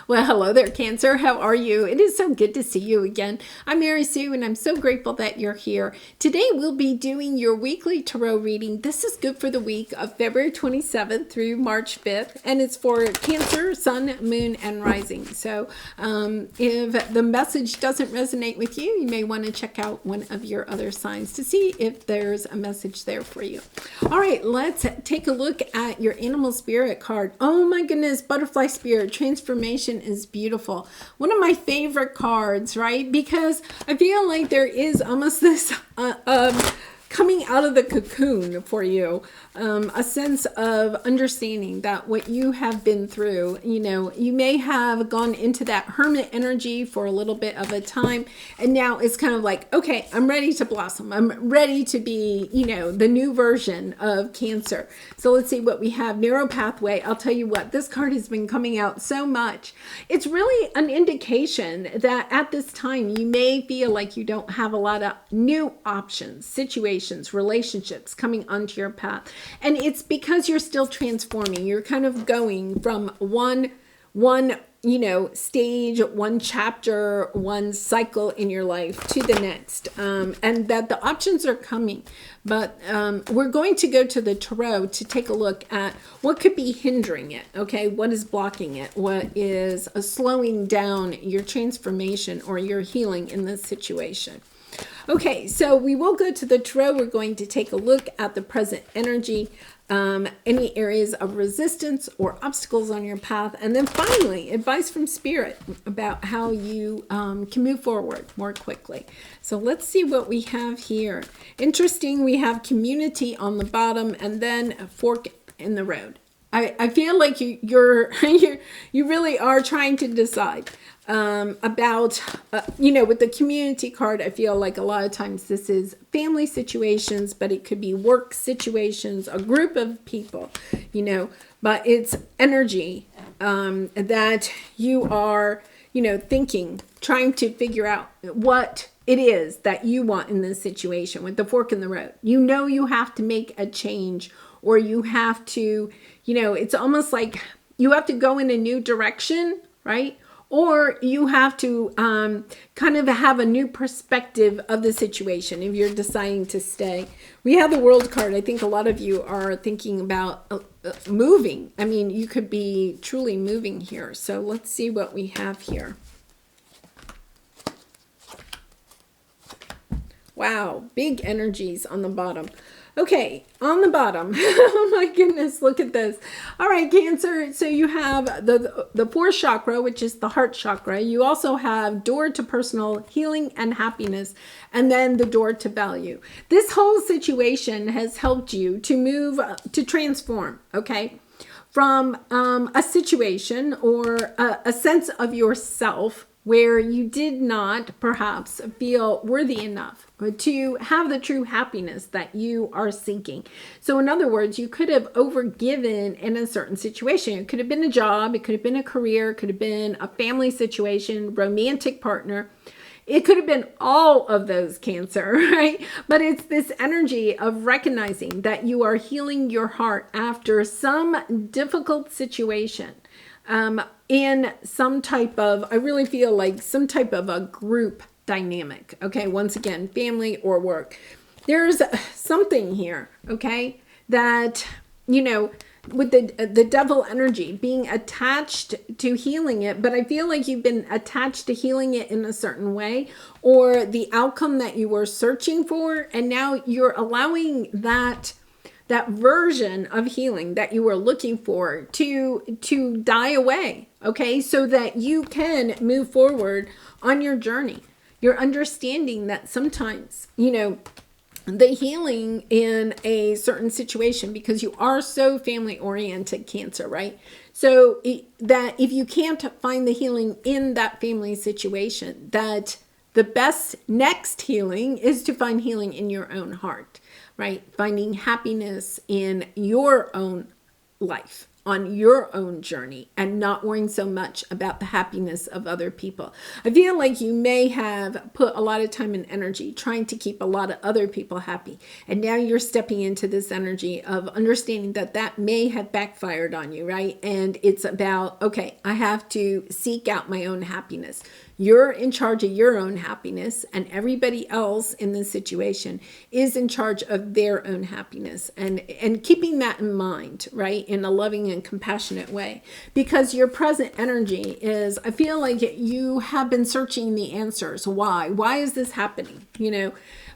Well, hello there, Cancer. How are you? It is so good to see you again. I'm Mary Sue, and I'm so grateful that you're here. Today, we'll be doing your weekly tarot reading. This is good for the week of February 27th through March 5th, and it's for Cancer, Sun, Moon, and Rising. So if the message doesn't resonate with you, you may want to check out one of your other signs to see if there's a message there for you. All right, let's take a look at your animal spirit card. Oh my goodness, butterfly spirit, transformation is beautiful. One of my favorite cards, right? Because I feel like there is almost this coming out of the cocoon for you, a sense of understanding that what you have been through, you may have gone into that hermit energy for a little bit of a time, and now it's kind of like, okay, I'm ready to blossom. I'm ready to be, the new version of Cancer. So let's see what we have. Narrow pathway. I'll tell you what, this card has been coming out so much. It's really an indication that at this time, you may feel like you don't have a lot of new options, situations, relationships coming onto your path. And it's because you're still transforming. You're kind of going from one stage, one chapter, one cycle in your life to the next. And that the options are coming. But we're going to go to the tarot to take a look at what could be hindering it. Okay, what is blocking it? What is slowing down your transformation or your healing in this situation? Okay, so we will go to the tarot. We're going to take a look at the present energy, any areas of resistance or obstacles on your path, and then finally, advice from Spirit about how you can move forward more quickly. So let's see what we have here. Interesting, we have community on the bottom and then a fork in the road. I feel like you really are trying to decide about, with the community card. I feel like a lot of times this is family situations, but it could be work situations, a group of people, but it's energy that you are, thinking, trying to figure out what it is that you want in this situation with the fork in the road. You have to make a change, or you have to, it's almost like you have to go in a new direction, right? Or you have to kind of have a new perspective of the situation if you're deciding to stay. We have the World card. I think a lot of you are thinking about moving. I mean, you could be truly moving here. So let's see what we have here. Wow, big energies on the bottom. Okay, on the bottom. Oh my goodness, look at this. All right, Cancer. So you have the fourth chakra, which is the heart chakra. You also have door to personal healing and happiness, and then the door to value. This whole situation has helped you to move, to transform, okay? From a situation or a sense of yourself where you did not perhaps feel worthy enough to have the true happiness that you are seeking. So in other words, you could have overgiven in a certain situation. It could have been a job, it could have been a career, it could have been a family situation, romantic partner. It could have been all of those, Cancer, right? But it's this energy of recognizing that you are healing your heart after some difficult situation. In some type of, I really feel like some type of a group dynamic. Okay, once again, family or work. There's something here, okay, that, with the devil energy being attached to healing it, but I feel like you've been attached to healing it in a certain way, or the outcome that you were searching for, and now you're allowing that version of healing that you were looking for to die away, okay? So that you can move forward on your journey. You're understanding that sometimes, the healing in a certain situation, because you are so family oriented, Cancer, right? So that if you can't find the healing in that family situation, that the best next healing is to find healing in your own heart, right? Finding happiness in your own life. on your own journey and not worrying so much about the happiness of other people. I feel like you may have put a lot of time and energy trying to keep a lot of other people happy. And now you're stepping into this energy of understanding that that may have backfired on you, right? And it's about, okay, I have to seek out my own happiness. You're in charge of your own happiness, and everybody else in this situation is in charge of their own happiness. And keeping that in mind, right, in a loving and compassionate way. Because your present energy is, I feel like you have been searching the answers. Why? Why is this happening? You know?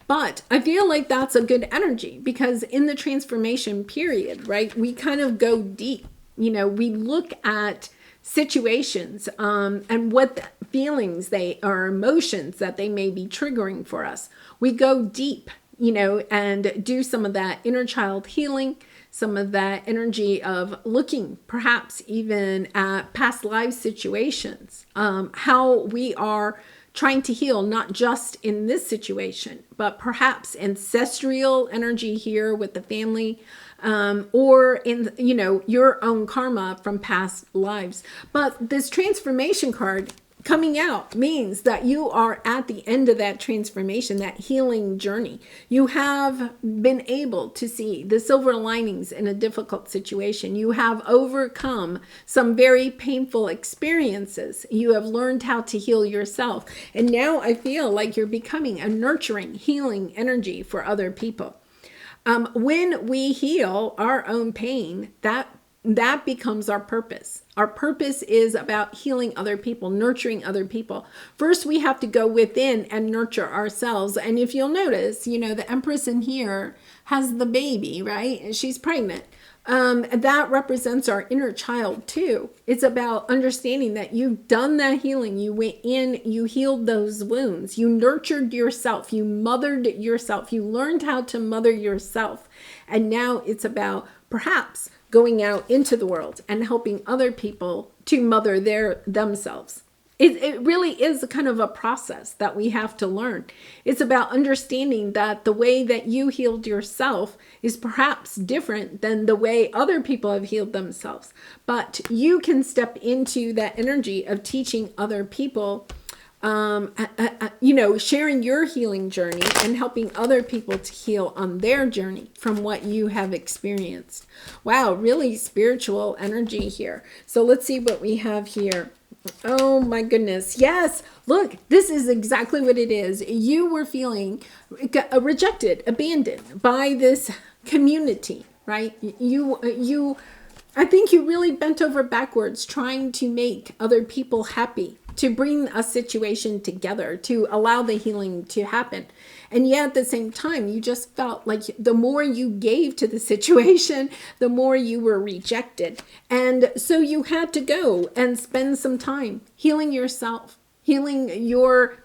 But I feel like that's a good energy, because in the transformation period, right, we kind of go deep. You know, we look at situations and what feelings they or emotions that they may be triggering for us. We go deep, you know, and do some of that inner child healing, some of that energy of looking perhaps even at past life situations, how we are trying to heal, not just in this situation, but perhaps ancestral energy here with the family, or in, you know, your own karma from past lives. But this transformation card coming out means that you are at the end of that transformation, that healing journey. You have been able to see the silver linings in a difficult situation. You have overcome some very painful experiences. You have learned how to heal yourself. And now I feel like you're becoming a nurturing, healing energy for other people. When we heal our own pain, that becomes our purpose. Our purpose is about healing other people, nurturing other people. First, we have to go within and nurture ourselves. And if you'll notice, you know, the Empress in here has the baby, right? And she's pregnant. That represents our inner child too. It's about understanding that you've done that healing. You went in, you healed those wounds. You nurtured yourself. You mothered yourself. You learned how to mother yourself. And now it's about perhaps going out into the world and helping other people to mother themselves. It really is a kind of a process that we have to learn. It's about understanding that the way that you healed yourself is perhaps different than the way other people have healed themselves. But you can step into that energy of teaching other people, you know, sharing your healing journey and helping other people to heal on their journey from what you have experienced. Wow, really spiritual energy here. So let's see what we have here. Oh my goodness. Yes. Look, this is exactly what it is. You were feeling rejected, abandoned by this community, right? I think you really bent over backwards trying to make other people happy, to bring a situation together, to allow the healing to happen. And yet at the same time, you just felt like the more you gave to the situation, the more you were rejected. And so you had to go and spend some time healing yourself, healing your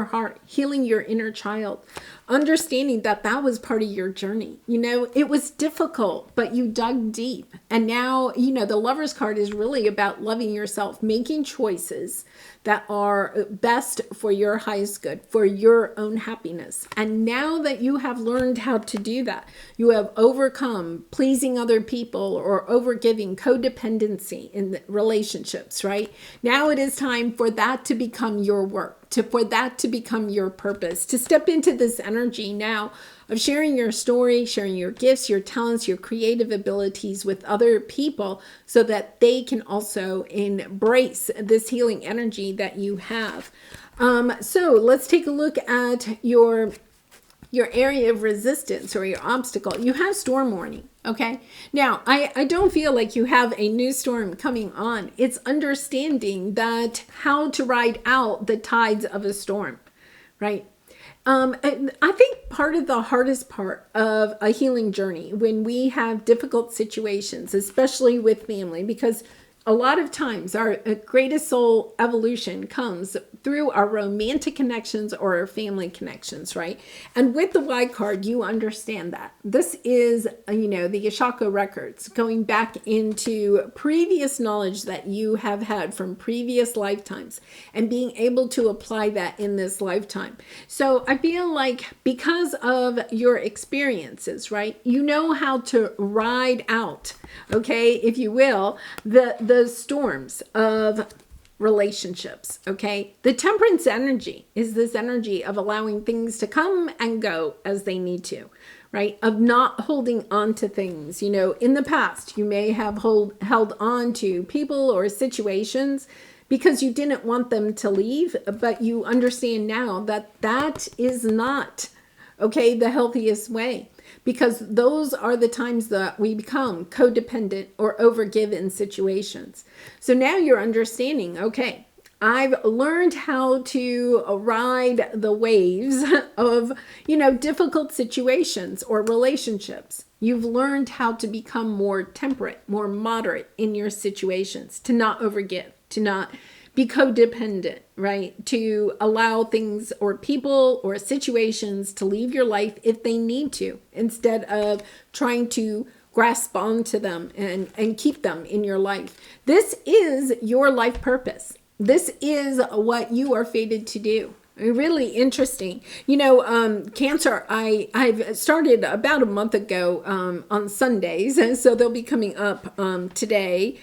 heart, healing your inner child, understanding that that was part of your journey. You know, it was difficult, but you dug deep. And now, you know, the Lover's card is really about loving yourself, making choices that are best for your highest good, for your own happiness. And now that you have learned how to do that, you have overcome pleasing other people or overgiving, codependency in relationships, right? Now it is time for that to become your work, for that to become your purpose, to step into this energy now of sharing your story, sharing your gifts, your talents, your creative abilities with other people so that they can also embrace this healing energy that you have. So let's take a look at your area of resistance or your obstacle. You have storm warning. Okay. Now, I don't feel like you have a new storm coming on. It's understanding that how to ride out the tides of a storm, right? And I think part of the hardest part of a healing journey when we have difficult situations, especially with family, because a lot of times our greatest soul evolution comes through our romantic connections or our family connections, right? And with the Y card, you understand that. This is, the Yashaka records, going back into previous knowledge that you have had from previous lifetimes and being able to apply that in this lifetime. So I feel like because of your experiences, right, you know how to ride out, okay, if you will, the storms of relationships, okay? The temperance energy is this energy of allowing things to come and go as they need to, right? Of not holding on to things. In the past, you may have held on to people or situations because you didn't want them to leave, but you understand now that that is not, okay, the healthiest way. Because those are the times that we become codependent or overgive in situations. So now you're understanding, okay, I've learned how to ride the waves of, difficult situations or relationships. You've learned how to become more temperate, more moderate in your situations, to not overgive, to not be codependent, right? To allow things or people or situations to leave your life if they need to, instead of trying to grasp onto them and keep them in your life. This is your life purpose. This is what you are fated to do. Really interesting. Cancer, I've started about a month ago on Sundays, and so they'll be coming up today.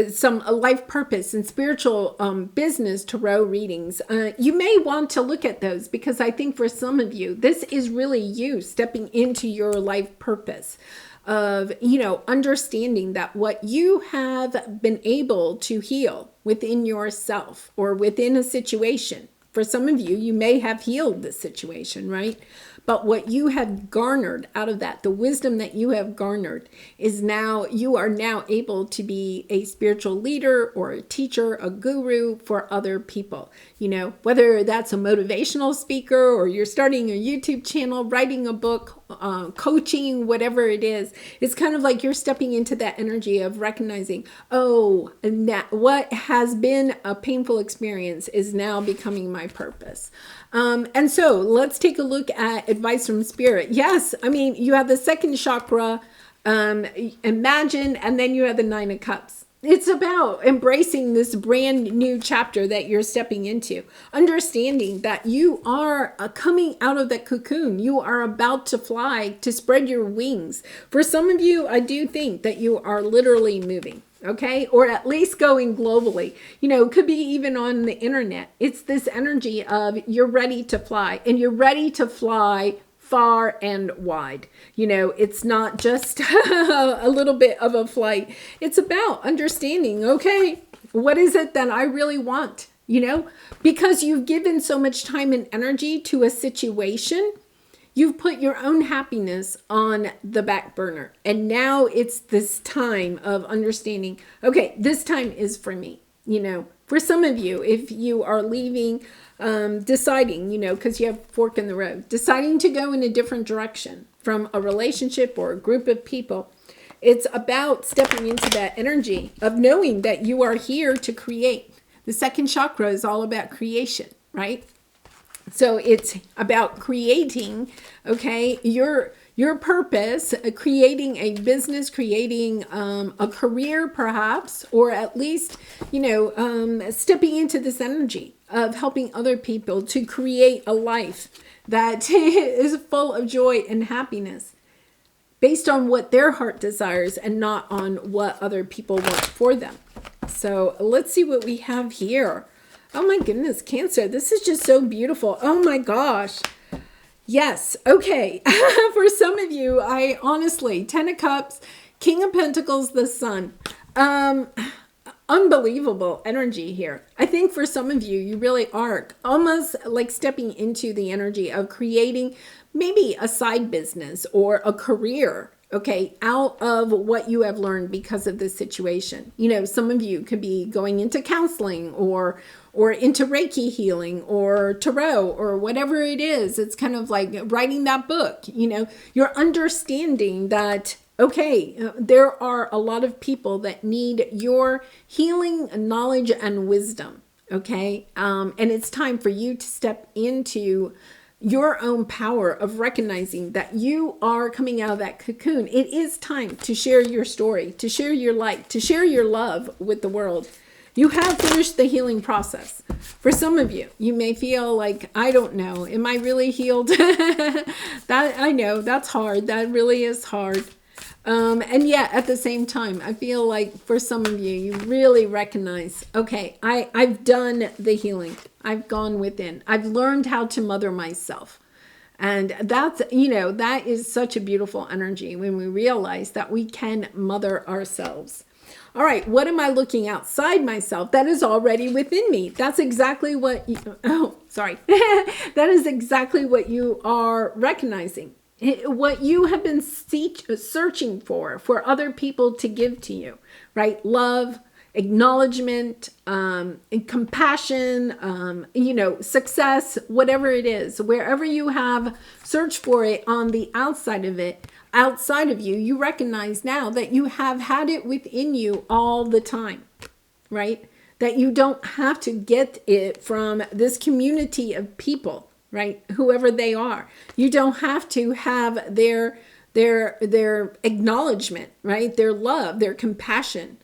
Some life purpose and spiritual business tarot readings. You may want to look at those, because I think for some of you, this is really you stepping into your life purpose of, understanding that what you have been able to heal within yourself or within a situation. For some of you, you may have healed this situation, right? But what you have garnered out of that, the wisdom that you have garnered, is now, you are now able to be a spiritual leader or a teacher, a guru for other people. Whether that's a motivational speaker or you're starting a YouTube channel, writing a book, coaching, whatever it is, it's kind of like you're stepping into that energy of recognizing, what has been a painful experience is now becoming my purpose. And so let's take a look at advice from Spirit. Yes, you have the second chakra, imagine, and then you have the Nine of Cups. It's about embracing this brand new chapter that you're stepping into, understanding that you are coming out of that cocoon. You are about to fly, to spread your wings. For some of you, I do think that you are literally moving. Okay, or at least going globally. It could be even on the internet. It's this energy of you're ready to fly, and you're ready to fly far and wide. It's not just a little bit of a flight. It's about understanding, okay, what is it that I really want? Because you've given so much time and energy to a situation, you've put your own happiness on the back burner. And now it's this time of understanding, okay, this time is for me. For some of you, if you are leaving, deciding, because you have fork in the road, deciding to go in a different direction from a relationship or a group of people, it's about stepping into that energy of knowing that you are here to create. The second chakra is all about creation, right? So it's about creating, okay, your purpose, creating a business, creating a career perhaps, or at least, stepping into this energy of helping other people to create a life that is full of joy and happiness based on what their heart desires and not on what other people want for them. So let's see what we have here. Oh my goodness, Cancer, this is just so beautiful. Oh my gosh. Yes. Okay. For some of you, I honestly, Ten of Cups, King of Pentacles, the Sun. Unbelievable energy here. I think for some of you, you really are almost like stepping into the energy of creating maybe a side business or a career, okay, out of what you have learned because of this situation. Some of you could be going into counseling or into Reiki healing or tarot or whatever it is. It's kind of like writing that book. You're understanding that, Okay, there are a lot of people that need your healing knowledge and wisdom. Okay, and it's time for you to step into your own power of recognizing that you are coming out of that cocoon. It is time to share your story, to share your light, to share your love with the world. You have finished the healing process. For some of you, you may feel like, I don't know, am I really healed? That I know that's hard. That really is hard. And yet at the same time, I feel like for some of you, you really recognize, okay, I've done the healing. I've gone within. I've learned how to mother myself. And that's, that is such a beautiful energy when we realize that we can mother ourselves. All right, what am I looking outside myself that is already within me? That's exactly what that is exactly what you are recognizing. What you have been searching for other people to give to you, right? Love, acknowledgement, and compassion, success, whatever it is, wherever you have searched for it on the outside of you, you recognize now that you have had it within you all the time, right? That you don't have to get it from this community of people, right? Whoever they are. You don't have to have their acknowledgement, right? Their love, their compassion.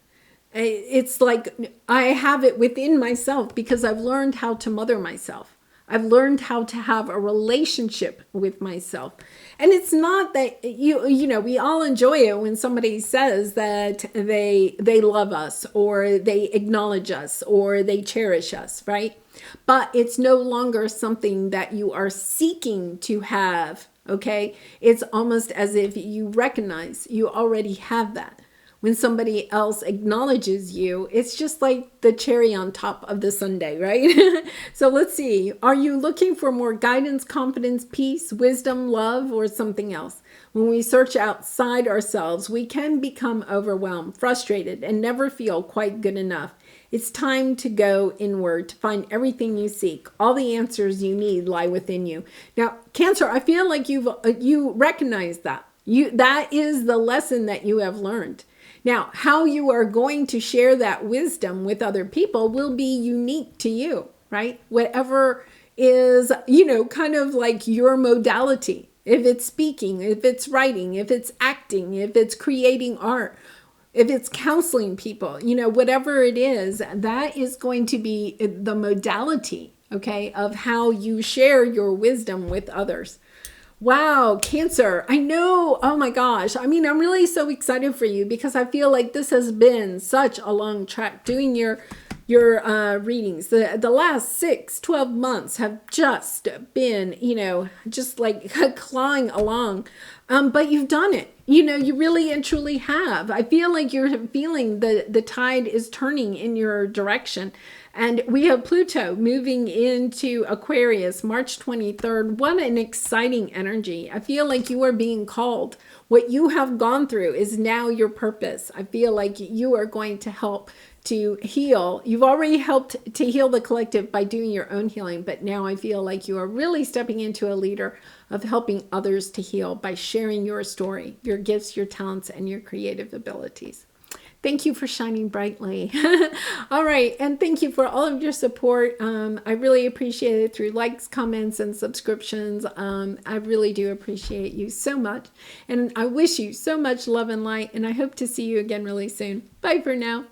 It's like I have it within myself because I've learned how to mother myself. I've learned how to have a relationship with myself. And it's not that we all enjoy it when somebody says that they love us or they acknowledge us or they cherish us, right? But it's no longer something that you are seeking to have, okay? It's almost as if you recognize you already have that. When somebody else acknowledges you, it's just like the cherry on top of the sundae, right? So let's see. Are you looking for more guidance, confidence, peace, wisdom, love, or something else? When we search outside ourselves, we can become overwhelmed, frustrated, and never feel quite good enough. It's time to go inward to find everything you seek. All the answers you need lie within you. Now, Cancer, I feel like you recognize that. That is the lesson that you have learned. Now, how you are going to share that wisdom with other people will be unique to you, right? Whatever is, kind of like your modality. If it's speaking, if it's writing, if it's acting, if it's creating art, if it's counseling people, whatever it is, that is going to be the modality, okay, of how you share your wisdom with others. Wow, Cancer. I know. Oh my gosh. I mean, I'm really so excited for you because I feel like this has been such a long trek doing your readings. The last 12 months have just been, just like clawing along. But you've done it. You really and truly have. I feel like you're feeling the tide is turning in your direction. And we have Pluto moving into Aquarius, March 23rd. What an exciting energy. I feel like you are being called. What you have gone through is now your purpose. I feel like you are going to help to heal. You've already helped to heal the collective by doing your own healing, but now I feel like you are really stepping into a leader of helping others to heal by sharing your story, your gifts, your talents, and your creative abilities. Thank you for shining brightly. All right. And thank you for all of your support. I really appreciate it through likes, comments, and subscriptions. I really do appreciate you so much. And I wish you so much love and light. And I hope to see you again really soon. Bye for now.